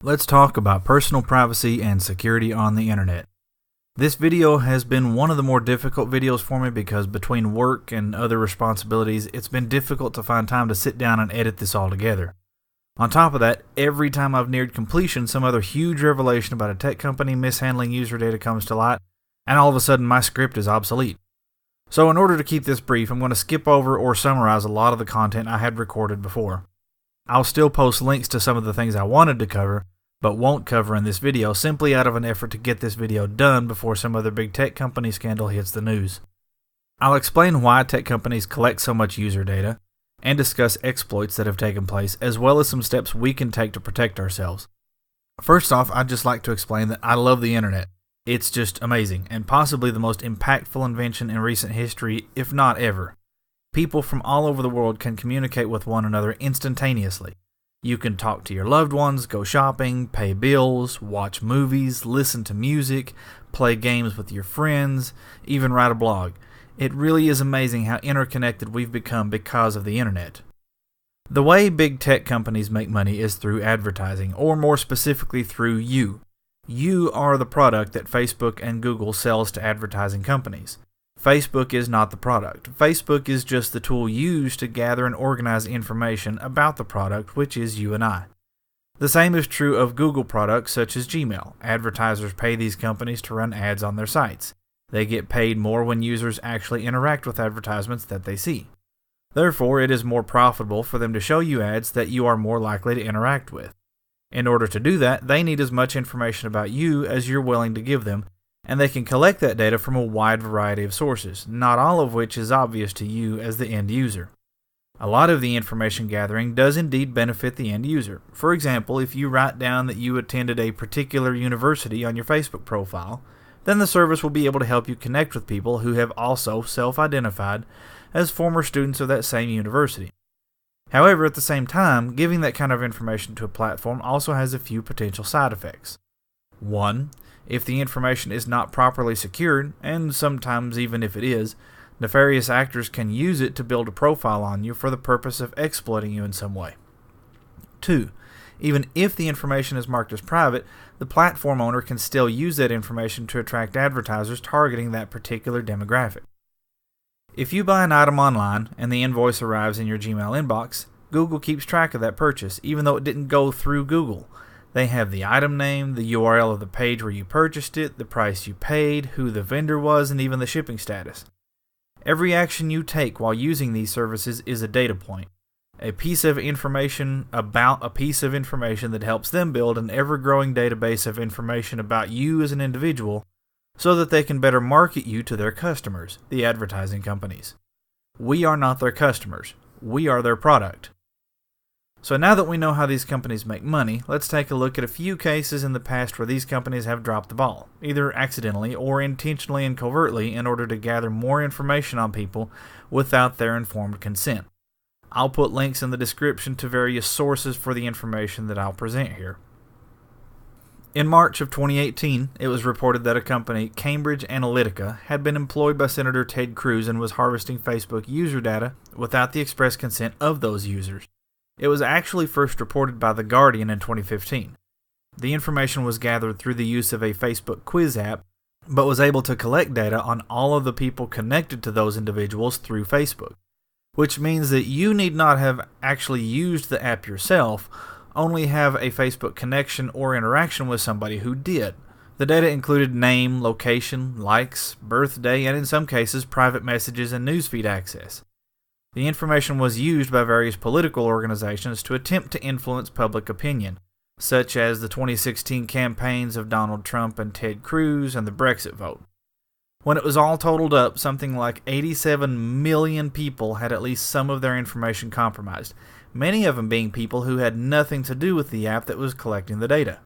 Let's talk about personal privacy and security on the internet. This video has been one of the more difficult videos for me because between work and other responsibilities, it's been difficult to find time to sit down and edit this all together. On top of that, every time I've neared completion, some other huge revelation about a tech company mishandling user data comes to light, and all of a sudden my script is obsolete. So in order to keep this brief, I'm going to skip over or summarize a lot of the content I had recorded before. I'll still post links to some of the things I wanted to cover, but won't cover in this video simply out of an effort to get this video done before some other big tech company scandal hits the news. I'll explain why tech companies collect so much user data, and discuss exploits that have taken place, as well as some steps we can take to protect ourselves. First off, I'd just like to explain that I love the internet. It's just amazing, and possibly the most impactful invention in recent history, if not ever. People from all over the world can communicate with one another instantaneously. You can talk to your loved ones, go shopping, pay bills, watch movies, listen to music, play games with your friends, even write a blog. It really is amazing how interconnected we've become because of the internet. The way big tech companies make money is through advertising, or more specifically through you. You are the product that Facebook and Google sells to advertising companies. Facebook is not the product. Facebook is just the tool used to gather and organize information about the product, which is you and I. The same is true of Google products such as Gmail. Advertisers pay these companies to run ads on their sites. They get paid more when users actually interact with advertisements that they see. Therefore, it is more profitable for them to show you ads that you are more likely to interact with. In order to do that, they need as much information about you as you're willing to give them, and they can collect that data from a wide variety of sources, not all of which is obvious to you as the end user. A lot of the information gathering does indeed benefit the end user. For example, if you write down that you attended a particular university on your Facebook profile, then the service will be able to help you connect with people who have also self-identified as former students of that same university. However, at the same time, giving that kind of information to a platform also has a few potential side effects. 1. If the information is not properly secured, and sometimes even if it is, nefarious actors can use it to build a profile on you for the purpose of exploiting you in some way. 2. Even if the information is marked as private, the platform owner can still use that information to attract advertisers targeting that particular demographic. If you buy an item online and the invoice arrives in your Gmail inbox, Google keeps track of that purchase, even though it didn't go through Google. They have the item name, the URL of the page where you purchased it, the price you paid, who the vendor was, and even the shipping status. Every action you take while using these services is a data point, a piece of information about a piece of information that helps them build an ever-growing database of information about you as an individual so that they can better market you to their customers, the advertising companies. We are not their customers. We are their product. So now that we know how these companies make money, let's take a look at a few cases in the past where these companies have dropped the ball, either accidentally or intentionally and covertly in order to gather more information on people without their informed consent. I'll put links in the description to various sources for the information that I'll present here. In March of 2018, it was reported that a company, Cambridge Analytica, had been employed by Senator Ted Cruz and was harvesting Facebook user data without the express consent of those users. It was actually first reported by The Guardian in 2015. The information was gathered through the use of a Facebook quiz app, but was able to collect data on all of the people connected to those individuals through Facebook, which means that you need not have actually used the app yourself, only have a Facebook connection or interaction with somebody who did. The data included name, location, likes, birthday, and in some cases private messages and newsfeed access. The information was used by various political organizations to attempt to influence public opinion, such as the 2016 campaigns of Donald Trump and Ted Cruz and the Brexit vote. When it was all totaled up, something like 87 million people had at least some of their information compromised, many of them being people who had nothing to do with the app that was collecting the data.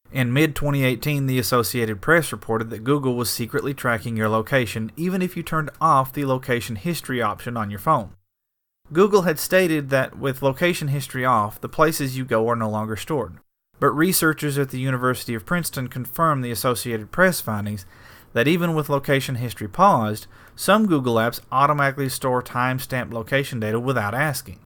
In mid-2018, the Associated Press reported that Google was secretly tracking your location even if you turned off the location history option on your phone. Google had stated that with location history off, the places you go are no longer stored, but researchers at the University of Princeton confirmed the Associated Press findings that even with location history paused, some Google apps automatically store time-stamped location data without asking.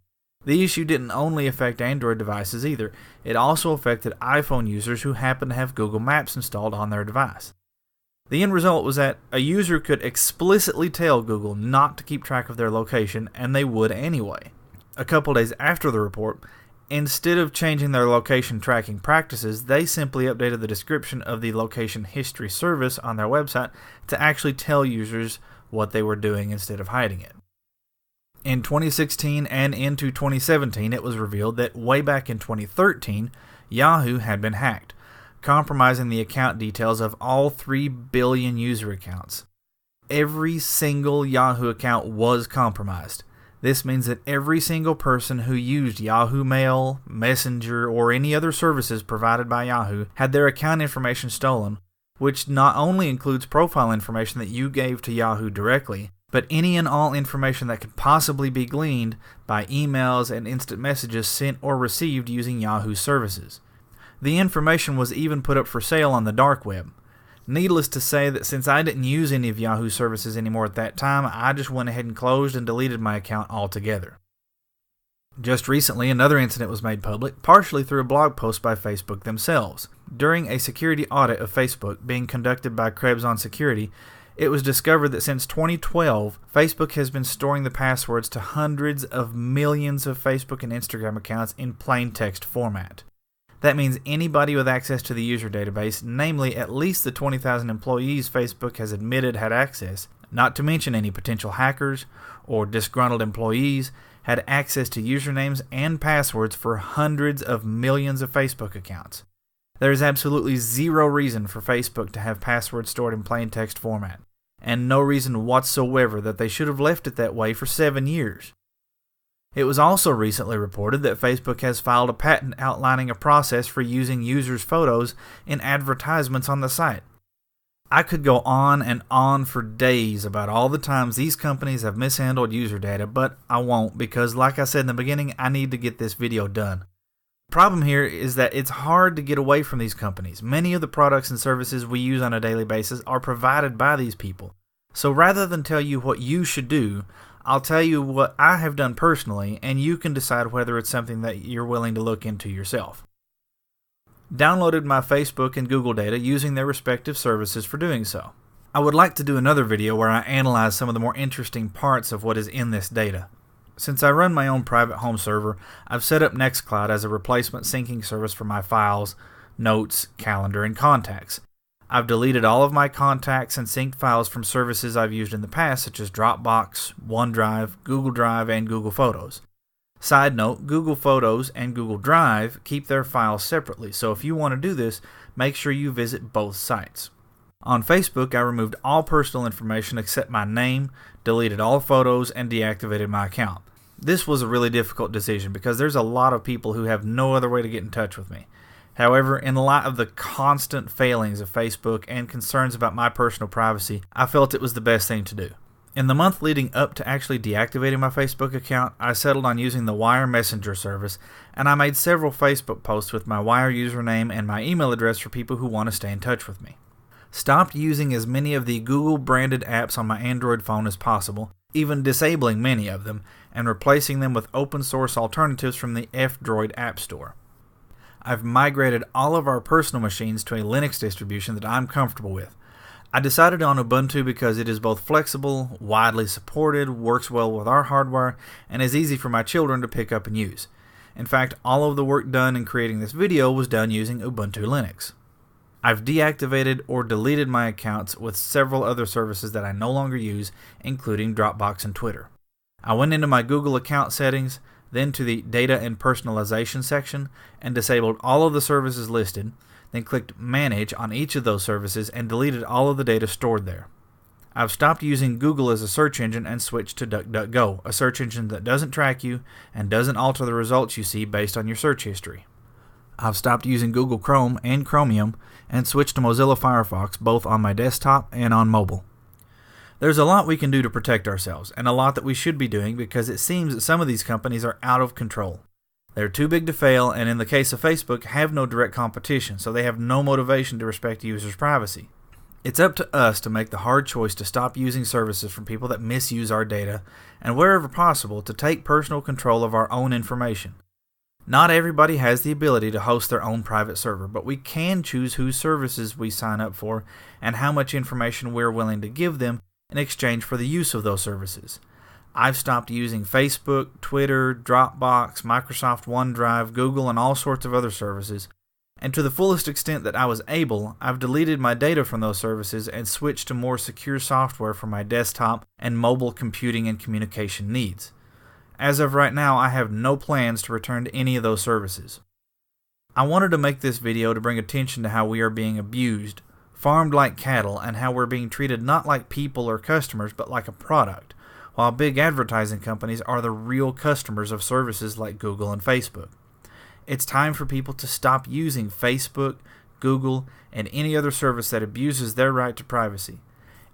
The issue didn't only affect Android devices either, it also affected iPhone users who happened to have Google Maps installed on their device. The end result was that a user could explicitly tell Google not to keep track of their location, and they would anyway. A couple days after the report, instead of changing their location tracking practices, they simply updated the description of the location history service on their website to actually tell users what they were doing instead of hiding it. In 2016 and into 2017, it was revealed that way back in 2013, Yahoo had been hacked, compromising the account details of all 3 billion user accounts. Every single Yahoo account was compromised. This means that every single person who used Yahoo Mail, Messenger, or any other services provided by Yahoo had their account information stolen, which not only includes profile information that you gave to Yahoo directly, but any and all information that could possibly be gleaned by emails and instant messages sent or received using Yahoo services. The information was even put up for sale on the dark web. Needless to say that since I didn't use any of Yahoo services anymore at that time, I just went ahead and closed and deleted my account altogether. Just recently, another incident was made public, partially through a blog post by Facebook themselves. During a security audit of Facebook being conducted by Krebs on Security, it was discovered that since 2012, Facebook has been storing the passwords to hundreds of millions of Facebook and Instagram accounts in plain text format. That means anybody with access to the user database, namely at least the 20,000 employees Facebook has admitted had access, not to mention any potential hackers or disgruntled employees, had access to usernames and passwords for hundreds of millions of Facebook accounts. There is absolutely zero reason for Facebook to have passwords stored in plain text format, and no reason whatsoever that they should have left it that way for 7 years. It was also recently reported that Facebook has filed a patent outlining a process for using users' photos in advertisements on the site. I could go on and on for days about all the times these companies have mishandled user data, but I won't because, like I said in the beginning, I need to get this video done. The problem here is that it's hard to get away from these companies. Many of the products and services we use on a daily basis are provided by these people. So rather than tell you what you should do, I'll tell you what I have done personally, and you can decide whether it's something that you're willing to look into yourself. Downloaded my Facebook and Google data using their respective services for doing so. I would like to do another video where I analyze some of the more interesting parts of what is in this data. Since I run my own private home server, I've set up Nextcloud as a replacement syncing service for my files, notes, calendar, and contacts. I've deleted all of my contacts and synced files from services I've used in the past, such as Dropbox, OneDrive, Google Drive, and Google Photos. Side note, Google Photos and Google Drive keep their files separately, so if you want to do this, make sure you visit both sites. On Facebook, I removed all personal information except my name, deleted all photos, and deactivated my account. This was a really difficult decision because there's a lot of people who have no other way to get in touch with me. However, in light of the constant failings of Facebook and concerns about my personal privacy, I felt it was the best thing to do. In the month leading up to actually deactivating my Facebook account, I settled on using the Wire Messenger service, and I made several Facebook posts with my Wire username and my email address for people who want to stay in touch with me. Stopped using as many of the Google-branded apps on my Android phone as possible, even disabling many of them, and replacing them with open-source alternatives from the F-Droid App Store. I've migrated all of our personal machines to a Linux distribution that I'm comfortable with. I decided on Ubuntu because it is both flexible, widely supported, works well with our hardware, and is easy for my children to pick up and use. In fact, all of the work done in creating this video was done using Ubuntu Linux. I've deactivated or deleted my accounts with several other services that I no longer use, including Dropbox and Twitter. I went into my Google account settings, then to the Data and Personalization section, and disabled all of the services listed, then clicked Manage on each of those services and deleted all of the data stored there. I've stopped using Google as a search engine and switched to DuckDuckGo, a search engine that doesn't track you and doesn't alter the results you see based on your search history. I've stopped using Google Chrome and Chromium and switched to Mozilla Firefox both on my desktop and on mobile. There's a lot we can do to protect ourselves, and a lot that we should be doing because it seems that some of these companies are out of control. They're too big to fail, and in the case of Facebook, have no direct competition, so they have no motivation to respect users' privacy. It's up to us to make the hard choice to stop using services from people that misuse our data, and wherever possible, to take personal control of our own information. Not everybody has the ability to host their own private server, but we can choose whose services we sign up for and how much information we're willing to give them in exchange for the use of those services. I've stopped using Facebook, Twitter, Dropbox, Microsoft OneDrive, Google, and all sorts of other services. And to the fullest extent that I was able, I've deleted my data from those services and switched to more secure software for my desktop and mobile computing and communication needs. As of right now, I have no plans to return to any of those services. I wanted to make this video to bring attention to how we are being abused, farmed like cattle, and how we're being treated not like people or customers, but like a product, while big advertising companies are the real customers of services like Google and Facebook. It's time for people to stop using Facebook, Google, and any other service that abuses their right to privacy.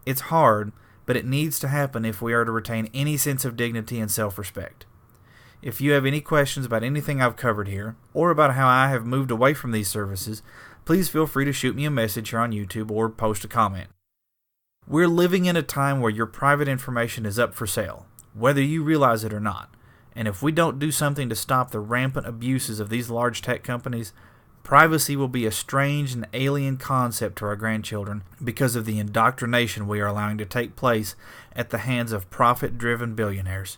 It's hard, but it needs to happen if we are to retain any sense of dignity and self-respect. If you have any questions about anything I've covered here, or about how I have moved away from these services, please feel free to shoot me a message here on YouTube or post a comment. We're living in a time where your private information is up for sale, whether you realize it or not. And if we don't do something to stop the rampant abuses of these large tech companies, privacy will be a strange and alien concept to our grandchildren because of the indoctrination we are allowing to take place at the hands of profit-driven billionaires.